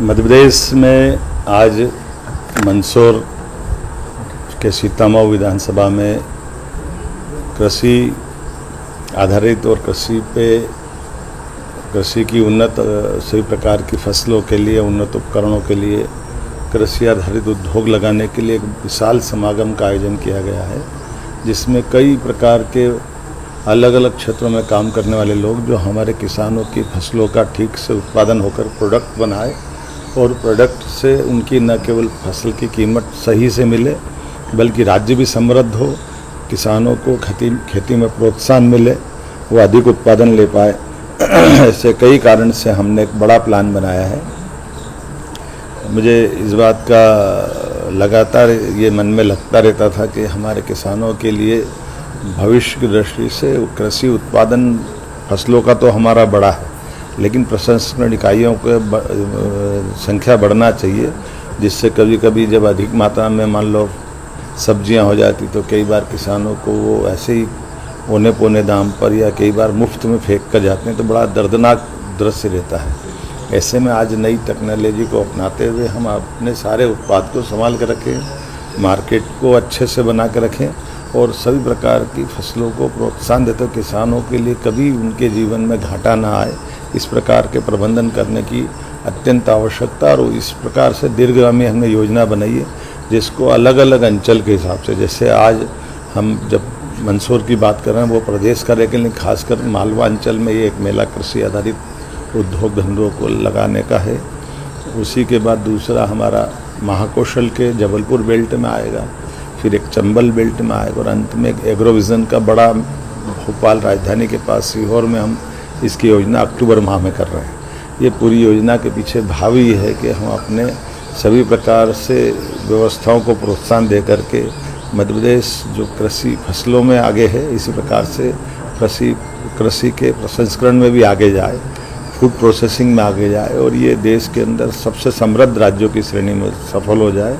मध्य प्रदेश में आज मंदसौर के सीतामऊ विधानसभा में कृषि आधारित और कृषि की उन्नत सभी प्रकार की फसलों के लिए, उन्नत उपकरणों के लिए, कृषि आधारित उद्योग लगाने के लिए एक विशाल समागम का आयोजन किया गया है, जिसमें कई प्रकार के अलग अलग क्षेत्रों में काम करने वाले लोग जो हमारे किसानों की फसलों का ठीक से उत्पादन होकर प्रोडक्ट बनाए और प्रोडक्ट से उनकी न केवल फसल की कीमत सही से मिले बल्कि राज्य भी समृद्ध हो, किसानों को खेती में प्रोत्साहन मिले, वो अधिक उत्पादन ले पाए। ऐसे कई कारण से हमने एक बड़ा प्लान बनाया है। मुझे इस बात का लगातार ये मन में लगता रहता था कि हमारे किसानों के लिए भविष्य की दृष्टि से कृषि उत्पादन फसलों का तो हमारा बड़ा है, लेकिन प्रसंस्करण इकाइयों की संख्या बढ़ना चाहिए, जिससे कभी कभी जब अधिक मात्रा में मान लो सब्जियां हो जाती तो कई बार किसानों को वो ऐसे ही औने पौने दाम पर या कई बार मुफ्त में फेंक कर जाते हैं, तो बड़ा दर्दनाक दृश्य रहता है। ऐसे में आज नई टेक्नोलॉजी को अपनाते हुए हम अपने सारे उत्पाद को संभाल कर रखें, मार्केट को अच्छे से बना कर रखें और सभी प्रकार की फसलों को प्रोत्साहन देते हुए किसानों के लिए कभी उनके जीवन में घाटा ना आए, इस प्रकार के प्रबंधन करने की अत्यंत आवश्यकता। और इस प्रकार से दीर्घगामी हमने योजना बनाई है, जिसको अलग अलग अंचल के हिसाब से, जैसे आज हम जब मंदसौर की बात कर रहे हैं वो प्रदेश का, लेकिन खासकर मालवा अंचल में ये एक मेला कृषि आधारित उद्योग धंधों को लगाने का है। उसी के बाद दूसरा हमारा महाकौशल के जबलपुर बेल्ट में आएगा, फिर एक चंबल बेल्ट में आएगा और अंत में एक एग्रोविजन का बड़ा भोपाल राजधानी के पास सीहोर में हम इसकी योजना अक्टूबर माह में कर रहे हैं। ये पूरी योजना के पीछे भाव ये है कि हम अपने सभी प्रकार से व्यवस्थाओं को प्रोत्साहन दे करके मध्य प्रदेश जो कृषि फसलों में आगे है, इसी प्रकार से कृषि के प्रसंस्करण में भी आगे जाए, फूड प्रोसेसिंग में आगे जाए और ये देश के अंदर सबसे समृद्ध राज्यों की श्रेणी में सफल हो जाए।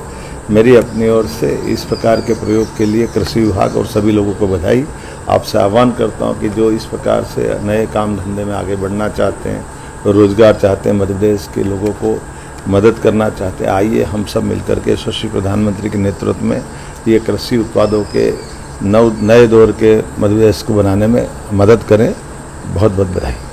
मेरी अपनी ओर से इस प्रकार के प्रयोग के लिए कृषि विभाग और सभी लोगों को बधाई। आपसे आह्वान करता हूं कि जो इस प्रकार से नए काम धंधे में आगे बढ़ना चाहते हैं, रोजगार चाहते हैं, मध्य प्रदेश के लोगों को मदद करना चाहते हैं, आइए हम सब मिलकर के यशस्वी प्रधानमंत्री के नेतृत्व में ये कृषि उत्पादों के नए दौर के मध्य प्रदेश को बनाने में मदद करें। बहुत बहुत बधाई।